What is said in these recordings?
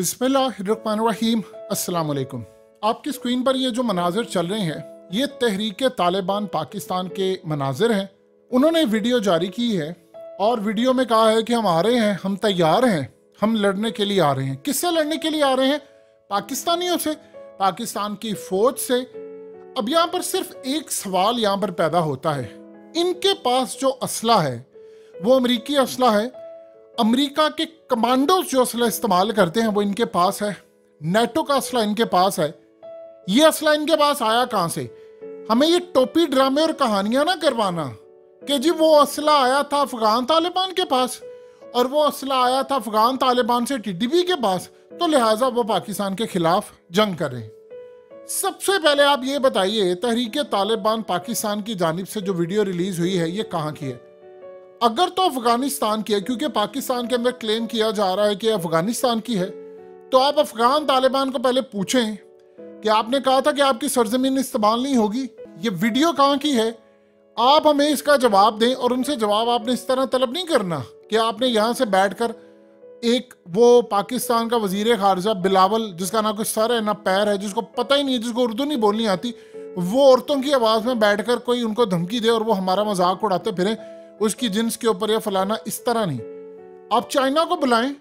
बिस्मिल्लाहिर्रहमानिर्रहीम। अस्सलाम वालेकुम। आपकी स्क्रीन पर ये जो मनाजिर चल रहे हैं ये तहरीक तालिबान पाकिस्तान के मनाजिर हैं। उन्होंने वीडियो जारी की है और वीडियो में कहा है कि हम आ रहे हैं, हम तैयार हैं, हम लड़ने के लिए आ रहे हैं। किससे लड़ने के लिए आ रहे हैं? पाकिस्तानियों से, पाकिस्तान की फौज से। अब यहाँ पर सिर्फ एक सवाल यहाँ पर पैदा होता है, इनके पास जो असला है वो अमरीकी असला है। अमेरिका के कमांडोज जो असला इस्तेमाल करते हैं वो इनके पास है। नेटो का असला इनके पास है। ये असला इनके पास आया कहां से? हमें ये टोपी ड्रामे और कहानियां ना करवाना कि जी वो असला आया था अफगान तालिबान के पास और वो असला आया था अफगान तालिबान से टीटीपी के पास, तो लिहाजा वो पाकिस्तान के खिलाफ जंग कर रहे हैं। सबसे पहले आप ये बताइए, तहरीक तालिबान पाकिस्तान की जानिब से जो वीडियो रिलीज हुई है ये कहाँ की है? अगर तो अफगानिस्तान की है, क्योंकि पाकिस्तान के अंदर क्लेम किया जा रहा है कि अफगानिस्तान की है, तो आप अफगान तालिबान को पहले पूछें कि आपने कहा था कि आपकी सरजमीन इस्तेमाल नहीं होगी, ये वीडियो कहाँ की है? आप हमें इसका जवाब दें। और उनसे जवाब आपने इस तरह तलब नहीं करना कि आपने यहाँ से बैठकर एक वो पाकिस्तान का वजीर खारजा बिलावल, जिसका ना कोई सर है ना पैर है, जिसको पता ही नहीं, जिसको उर्दू नहीं बोलनी आती, वो औरतों की आवाज़ में बैठकर कोई उनको धमकी दे और वो हमारा मजाक उड़ाते फिरें उसकी जिन्स के ऊपर या फलाना, इस तरह नहीं। आप चाइना को बुलाएं,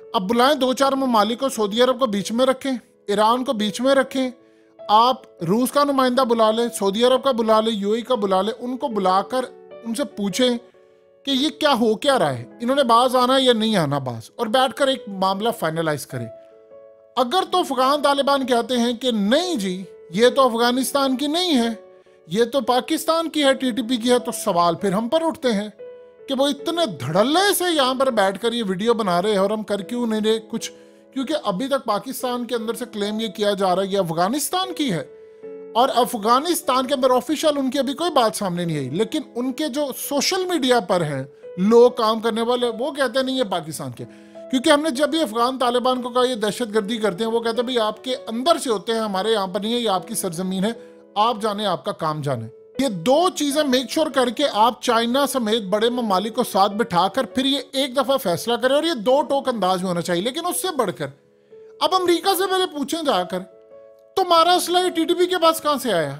अब बुलाएं 2-4 ममालिक को, सऊदी अरब को बीच में रखें, ईरान को बीच में रखें, आप रूस का नुमाइंदा बुला लें, सऊदी अरब का बुला लें, यूएई का बुला लें, उनको बुलाकर उनसे पूछें कि ये क्या हो क्या रहा है, इन्होंने बाज आना है या नहीं आना बाज, और बैठकर एक मामला फाइनलाइज करें। अगर तो अफगान तालिबान कहते हैं कि नहीं जी ये तो अफगानिस्तान की नहीं है, ये तो पाकिस्तान की है, टीटीपी की है, तो सवाल फिर हम पर उठते हैं कि वो इतने धड़ल्ले से यहाँ पर बैठकर ये वीडियो बना रहे हैं और हम कर क्यों नहीं रहे कुछ, क्योंकि अभी तक पाकिस्तान के अंदर से क्लेम ये किया जा रहा है कि अफगानिस्तान की है और अफगानिस्तान के अंदर ऑफिशियल उनकी अभी कोई बात सामने नहीं आई, लेकिन उनके जो सोशल मीडिया पर हैं लोग काम करने वाले, वो कहते नहीं है पाकिस्तान के। क्योंकि हमने जब भी अफगान तालिबान को कहा ये दहशतगर्दी करते हैं, वो कहते हैं भाई आपके अंदर से होते हैं, हमारे यहाँ पर नहीं है, ये आपकी सरजमीन है, आप जाने आपका काम जाने। ये दो चीजें मेक श्योर करके आप चाइना समेत बड़े ममालिक को साथ बिठाकर फिर ये एक दफा फैसला करें, और ये दो टोक अंदाज में होना चाहिए। लेकिन उससे बढ़कर अब अमेरिका से पहले पूछें जाकर, तुम्हारा असला ये टीटीपी के पास कहां से आया?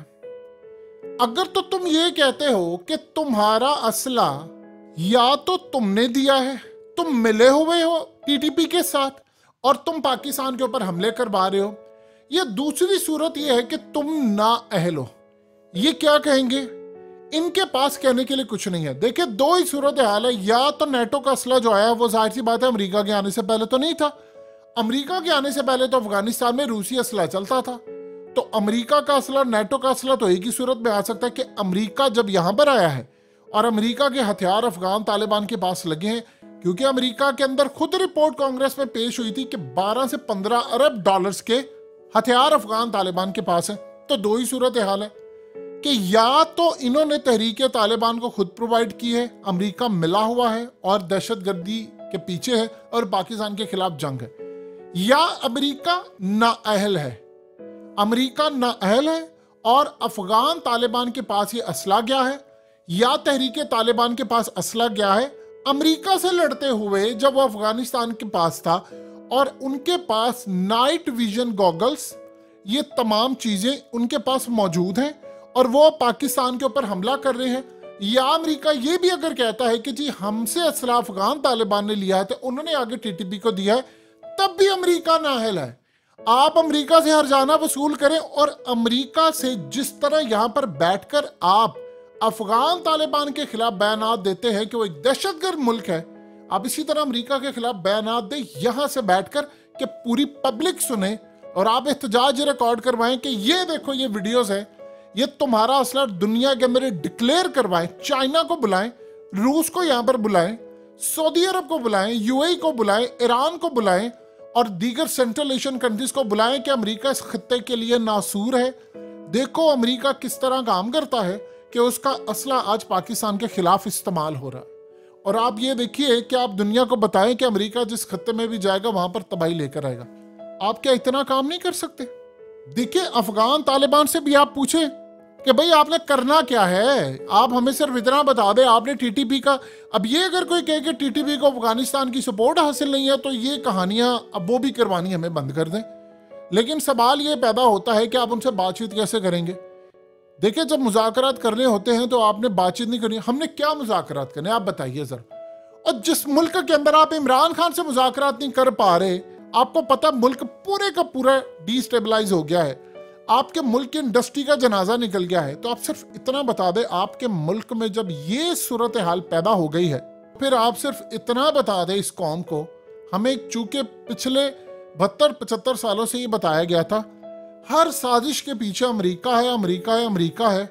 अगर तो तुम ये कहते हो कि तुम्हारा असला या तो तुमने दिया है, तुम मिले हुए हो टीटीपी के साथ और तुम पाकिस्तान के ऊपर हमले करवा रहे हो, ये दूसरी सूरत ये है कि तुम ना अहल हो। ये क्या कहेंगे? इनके पास कहने के लिए कुछ नहीं है। देखिए दो ही सूरत हाल है, या तो नेटो का असला जो आया वो जाहिर सी बात है अमेरिका के आने से पहले तो नहीं था। अमेरिका के आने से पहले तो अफगानिस्तान में रूसी असला चलता था, तो अमेरिका का असला नेटो का असला तो एक ही सूरत में आ सकता है कि अमेरिका जब यहाँ पर आया है और अमेरिका के हथियार अफगान तालिबान के पास लगे हैं, क्योंकि अमेरिका के अंदर खुद रिपोर्ट कांग्रेस में पेश हुई थी कि 12 से 15 अरब डॉलर्स के हथियार अफगान तालिबान के पास है। तो दो ही सूरत हाल है कि या तो इन्होंने तहरीक तालिबान को खुद प्रोवाइड की है, अमेरिका मिला हुआ है और दहशतगर्दी के पीछे है और पाकिस्तान के खिलाफ जंग है, या अमेरिका नाअहल है। अमेरिका नाअहल है और अफगान तालिबान के पास ये असला गया है, या तहरीक तालिबान के पास असला गया है अमेरिका से लड़ते हुए जब वो अफगानिस्तान के पास था, और उनके पास नाइट विजन गॉगल्स, ये तमाम चीजें उनके पास मौजूद हैं और वो पाकिस्तान के ऊपर हमला कर रहे हैं। या अमेरिका ये भी अगर कहता है कि जी हमसे असला अफगान तालिबान ने लिया है तो उन्होंने आगे टीटीपी को दिया है, तब भी अमेरिका नाअहल है। आप अमेरिका से हर्जाना वसूल करें और अमेरिका से जिस तरह यहाँ पर बैठकर आप अफगान तालिबान के खिलाफ बयानात देते हैं कि वो एक दहशतगर्द मुल्क है, आप इसी तरह अमेरिका के खिलाफ बयानात दें यहां से बैठकर कि पूरी पब्लिक सुने और आप एहतजाज रिकॉर्ड करवाएं कि ये देखो ये वीडियोस है, ये तुम्हारा असला दुनिया के अंदर डिक्लेयर करवाएं। चाइना को बुलाएं, रूस को यहां पर बुलाएं, सऊदी अरब को बुलाएं, यूएई को बुलाएं, ईरान को बुलाएं और दीगर सेंट्रल एशियन कंट्रीज को बुलाएं कि अमेरिका इस खत्ते के लिए नासूर है। देखो अमेरिका किस तरह काम करता है कि उसका असला आज पाकिस्तान के खिलाफ इस्तेमाल हो रहा है। और आप ये देखिए कि आप दुनिया को बताएं कि अमेरिका जिस खत्ते में भी जाएगा वहां पर तबाही लेकर आएगा। आप क्या इतना काम नहीं कर सकते? देखिए अफगान तालिबान से भी आप पूछें कि भाई आपने करना क्या है, आप हमें सिर्फ इतना बता दें आपने टीटीपी का। अब ये अगर कोई कहे कि टीटीपी को अफगानिस्तान की सपोर्ट हासिल नहीं है तो ये कहानियां अब वो भी करवानी हमें बंद कर दें। लेकिन सवाल ये पैदा होता है कि आप उनसे बातचीत कैसे करेंगे। देखिए, जब मुज़ाकरात करने होते हैं तो आपने बातचीत नहीं करनी। हमने क्या मुज़ाकरात करने, आप बताइए जरा। और जिस मुल्क के अंदर आप इमरान खान से मुज़ाकरात नहीं कर पा रहे, आपको पता मुल्क पूरे का पूरा डिस्टेबलाइज हो गया है, आपके मुल्क की इंडस्ट्री का जनाजा निकल गया है, तो आप सिर्फ इतना बता दें आपके मुल्क में जब ये सूरत हाल पैदा हो गई है, फिर आप सिर्फ इतना बता दें इस कौम को, हमें चूंकि पिछले 72-75 सालों से ये बताया गया था हर साजिश के पीछे अमेरिका है, अमेरिका है, अमेरिका है,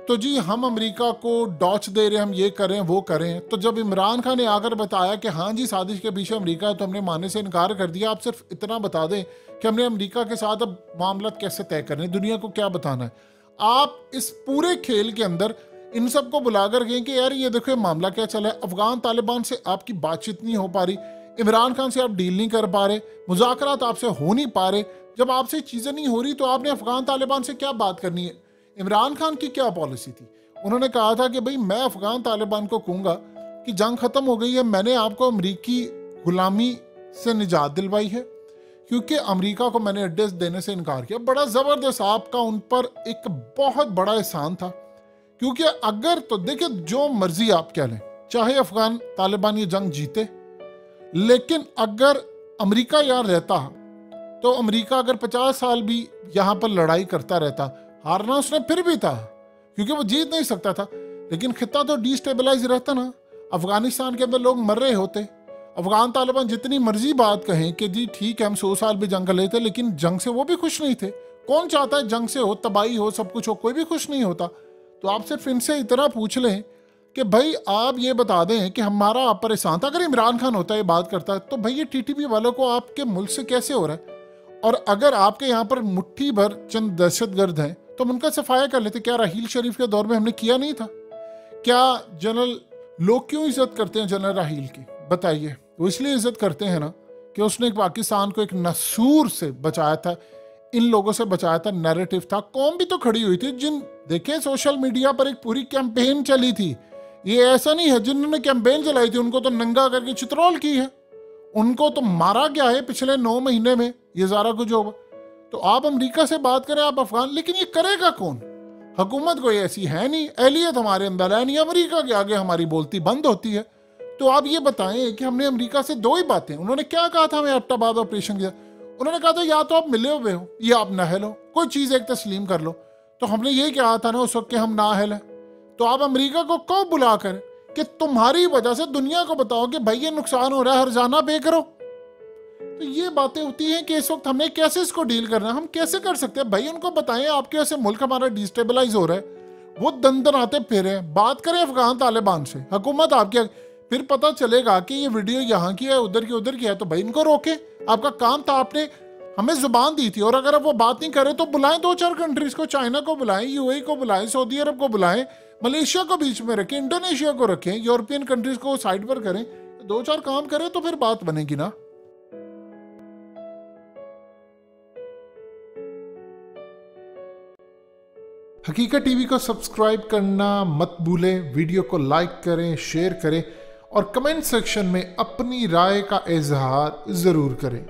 तो जी हम अमेरिका को डॉच दे रहे हैं, हम ये करें वो करें। तो जब इमरान खान ने आकर बताया कि हाँ जी साजिश के पीछे अमेरिका है, तो हमने मानने से इनकार कर दिया। आप सिर्फ इतना बता दें कि हमने अमेरिका के साथ अब मामला कैसे तय करने, दुनिया को क्या बताना है। आप इस पूरे खेल के अंदर इन सबको बुलाकर गए कि यार ये देखो मामला क्या चला है, अफगान तालिबान से आपकी बातचीत नहीं हो पा रही, इमरान खान से आप डील नहीं कर पा रहे, मुज़ाकरात आपसे हो नहीं पा रहे। जब आपसे चीज़ें नहीं हो रही तो आपने अफगान तालिबान से क्या बात करनी है। इमरान खान की क्या पॉलिसी थी, उन्होंने कहा था कि भाई मैं अफगान तालिबान को कहूँगा कि जंग ख़त्म हो गई है, मैंने आपको अमरीकी गुलामी से निजात दिलवाई है, क्योंकि अमेरिका को मैंने अड्डे देने से इनकार किया। बड़ा ज़बरदस्त आपका उन पर एक बहुत बड़ा एहसान था, क्योंकि अगर तो देखिए जो मर्जी आप कह लें, चाहे अफगान तालिबान ये जंग जीते, लेकिन अगर अमेरिका यहाँ रहता तो अमेरिका अगर 50 साल भी यहाँ पर लड़ाई करता रहता, हारना उसने फिर भी था क्योंकि वो जीत नहीं सकता था, लेकिन खित्ता तो डिस्टेबलाइज रहता ना। अफगानिस्तान के अंदर लोग मर रहे होते, अफगान तालिबान जितनी मर्जी बात कहें कि जी ठीक है हम 100 साल भी जंग कर लेते, लेकिन जंग से वो भी खुश नहीं थे। कौन चाहता है जंग से हो, तबाही हो, सब कुछ हो, कोई भी खुश नहीं होता। तो आप सिर्फ इनसे इतना पूछ लें कि भाई आप ये बता दें कि हमारा आप पर एहसान था। अगर इमरान खान होता है बात करता है तो भाई ये टीटीपी वालों को आपके मुल्क से कैसे हो रहा है, और अगर आपके यहाँ पर मुट्ठी भर चंद दहशतगर्द हैं तो हम उनका सफाया कर लेते। क्या राहील शरीफ के दौर में हमने किया नहीं था? क्या जनरल लोग क्यों इज्जत करते हैं जनरल राहील की, बताइए? वो इसलिए इज्जत करते हैं ना कि उसने पाकिस्तान को एक नसूर से बचाया था, इन लोगों से बचाया था, नैरेटिव था। कौम भी तो खड़ी हुई थी, जिन देखें सोशल मीडिया पर एक पूरी कैंपेन चली थी। ये ऐसा नहीं है जिन्होंने कैंपेन चलाई थी उनको तो नंगा करके चित्रोल की है, उनको तो मारा गया है पिछले 9 महीने में, ये सारा कुछ होगा। तो आप अमेरिका से बात करें, आप अफगान, लेकिन ये करेगा कौन? हुकूमत कोई ऐसी है नहीं, एहलियत हमारे अंदर है नहीं, अमेरिका के आगे हमारी बोलती बंद होती है। तो आप ये बताएं कि हमने अमेरिका से 2 ही बातें, उन्होंने क्या कहा था हमें एबटाबाद ऑपरेशन किया, उन्होंने कहा था या तो आप मिले हुए हो या आप नाअहल हो, कोई चीज़ एक तस्लीम कर लो। तो हमने ये कहा था ना उस वक्त कि हम नाअहल हैं। तो आप अमेरिका को कब बुला कर कि तुम्हारी वजह से दुनिया को बताओ कि भाई ये नुकसान हो रहा है, हर्जाना पे करो। तो ये बातें होती हैं कि इस वक्त हमने कैसे इसको डील करना है, हम कैसे कर सकते हैं। भाई उनको बताएं आपके वजह से मुल्क हमारा डिस्टेबलाइज हो रहा है, वो दंदनाते फिरे। बात करें अफगान तालिबान से, हुकूमत आपकी, फिर पता चलेगा कि ये वीडियो यहाँ की है, उधर की है, तो भाई इनको रोके। आपका काम था, आपने हमें जुबान दी थी, और अगर आप वो बात नहीं करें तो बुलाएं 2-4 कंट्रीज को, चाइना को बुलाएं, यूएई को बुलाएं, सऊदी अरब को बुलाएं, मलेशिया को बीच में रखें, इंडोनेशिया को रखें, यूरोपियन कंट्रीज को साइड पर करें, 2-4 काम करें तो फिर बात बनेगी ना। हकीकत टीवी को सब्सक्राइब करना मत भूलें, वीडियो को लाइक करें, शेयर करें और कमेंट सेक्शन में अपनी राय का इजहार जरूर करें।